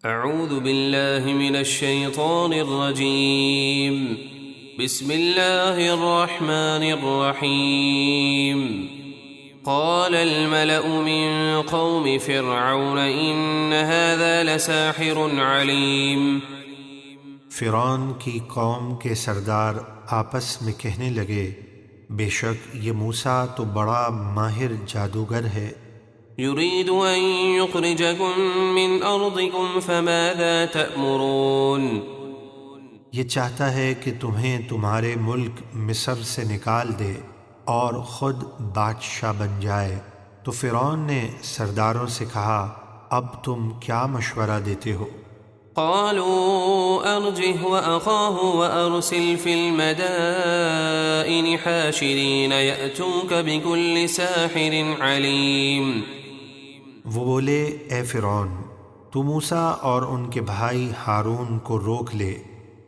اعوذ باللہ من الشیطان الرجیم بسم اللہ الرحمن الرحیم قال الملأ من قوم فرعون ان هذا لساحر علیم۔ فرعون کی قوم کے سردار آپس میں کہنے لگے، بے شک یہ موسیٰ تو بڑا ماہر جادوگر ہے۔ يريد أن يخرجكم من أرضكم فماذا تأمرون؟ یہ چاہتا ہے کہ تمہیں تمہارے ملک مصر سے نکال دے اور خود بادشاہ بن جائے۔ تو فرعون نے سرداروں سے کہا، اب تم کیا مشورہ دیتے ہو؟ قالوا أرجه وأخاه وأرسل في المدائن حاشرين يأتوك بكل ساحر عليم۔ وہ بولے، اے فرعون، تو موسیٰ اور ان کے بھائی ہارون کو روک لے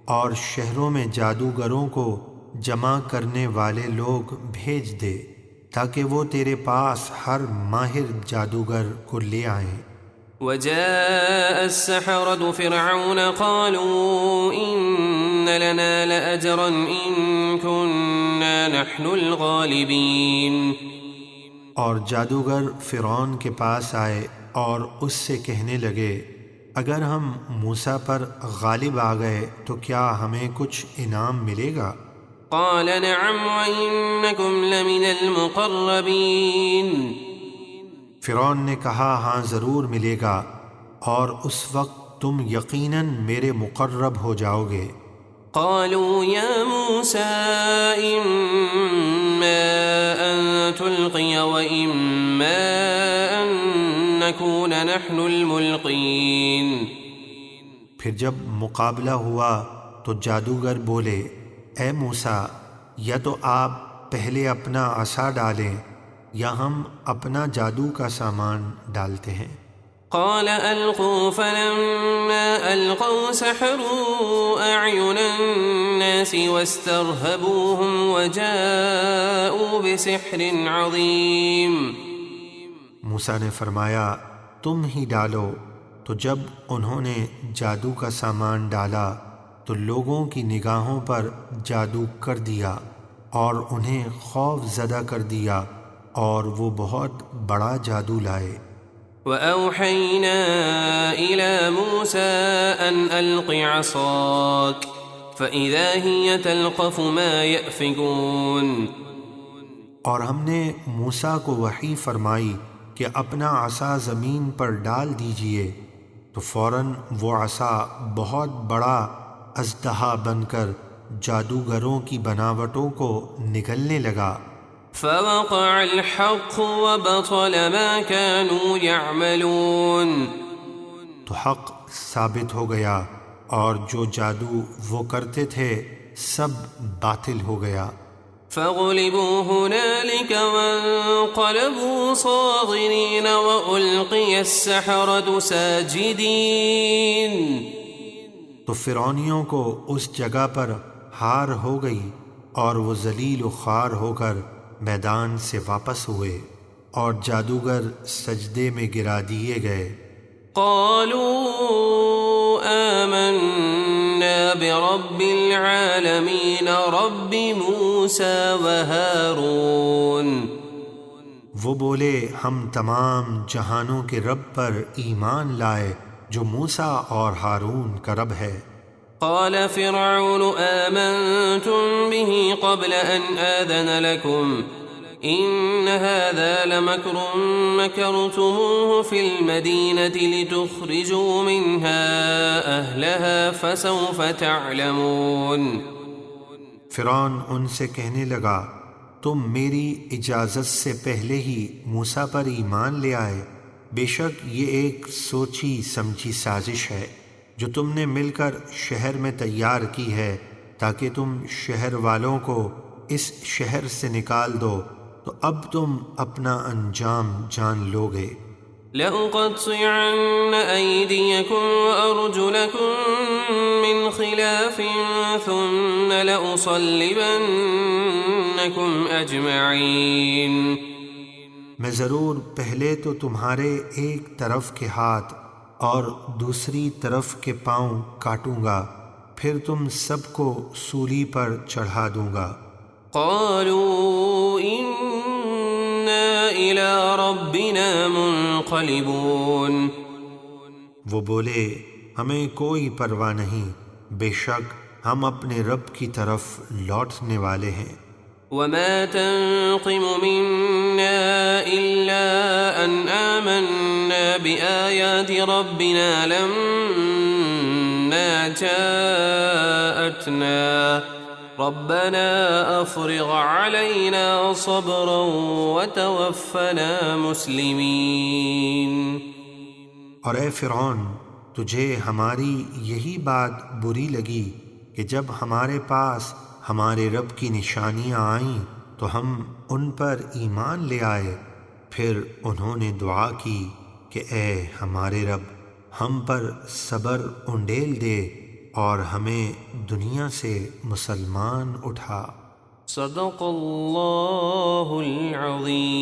اور شہروں میں جادوگروں کو جمع کرنے والے لوگ بھیج دے تاکہ وہ تیرے پاس ہر ماہر جادوگر کو لے آئیں۔ وجاء السحرة فرعون قالوا إن لنا لأجرا إن كنا نحن الغالبين۔ اور جادوگر فرعون کے پاس آئے اور اس سے کہنے لگے، اگر ہم موسیٰ پر غالب آ گئے تو کیا ہمیں کچھ انعام ملے گا؟ قال نعم وإنكم لمن المقربين۔ فرعون نے کہا، ہاں ضرور ملے گا، اور اس وقت تم یقیناً میرے مقرب ہو جاؤ گے۔ قالوا يا موسى إما أن تلقي وإما أن نكون نحن الملقين۔ پھر جب مقابلہ ہوا تو جادوگر بولے، اے موسیٰ، یا تو آپ پہلے اپنا عصا ڈالیں یا ہم اپنا جادو کا سامان ڈالتے ہیں۔ قال ألقوا فلما ألقوا سحروا أعين الناس واسترهبوهم وجاءوا بسحر عظيم۔ موسیٰ نے فرمایا، تم ہی ڈالو۔ تو جب انہوں نے جادو کا سامان ڈالا تو لوگوں کی نگاہوں پر جادو کر دیا اور انہیں خوف زدہ کر دیا، اور وہ بہت بڑا جادو لائے۔ وأوحينا إلى موسى أن ألق عصاك فإذا هي تلقف ما يأفكون۔ اور ہم نے موسیٰ کو وحی فرمائی کہ اپنا عصا زمین پر ڈال دیجئے، تو فوراً وہ عصا بہت بڑا اژدہا بن کر جادوگروں کی بناوٹوں کو نگلنے لگا۔ فوقع الحق وبطل ما كانوا يعملون۔ تو حق ثابت ہو گیا اور جو جادو وہ کرتے تھے سب باطل ہو گیا۔ فغلبوا هنالك وانقلبوا صاغرين وألقي السحرة ساجدين۔ تو فرعونیوں کو اس جگہ پر ہار ہو گئی اور وہ ذلیل و خوار ہو کر میدان سے واپس ہوئے اور جادوگر سجدے میں گرا دیے گئے۔ قالوا آمنا برب العالمین رب موسیٰ وہارون۔ وہ بولے، ہم تمام جہانوں کے رب پر ایمان لائے جو موسیٰ اور ہارون کا رب ہے۔ قال فرعون آمنتم به قبل أن آذن لكم إن هذا لمكر مكرتموه في المدينة لتخرجوا منها أهلها فسوف تعلمون۔ فرعون ان سے کہنے لگا، تم میری اجازت سے پہلے ہی موسیٰ پر ایمان لے آئے، بے شک یہ ایک سوچی سمجھی سازش ہے جو تم نے مل کر شہر میں تیار کی ہے تاکہ تم شہر والوں کو اس شہر سے نکال دو، تو اب تم اپنا انجام جان لوگے۔ لأقطعن أيديكم وأرجلكم من خلاف ثم لأصلبنكم أجمعين۔ میں ضرور پہلے تو تمہارے ایک طرف کے ہاتھ اور دوسری طرف کے پاؤں کاٹوں گا، پھر تم سب کو سولی پر چڑھا دوں گا۔ قالوا إنا إلى ربنا منقلبون۔ وہ بولے ہمیں کوئی پرواہ نہیں، بے شک ہم اپنے رب کی طرف لوٹنے والے ہیں۔ وما تنقم منا إلا أن آمنا بآيات ربنا لما جاءتنا ربنا أفرغ علينا صبرا وتوفنا مسلمين۔ اور اے فرعون، تجھے ہماری یہی بات بری لگی کہ جب ہمارے پاس ہمارے رب کی نشانیاں آئیں تو ہم ان پر ایمان لے آئے، پھر انہوں نے دعا کی کہ اے ہمارے رب، ہم پر صبر انڈیل دے اور ہمیں دنیا سے مسلمان اٹھا۔ صدق اللہ العظیم۔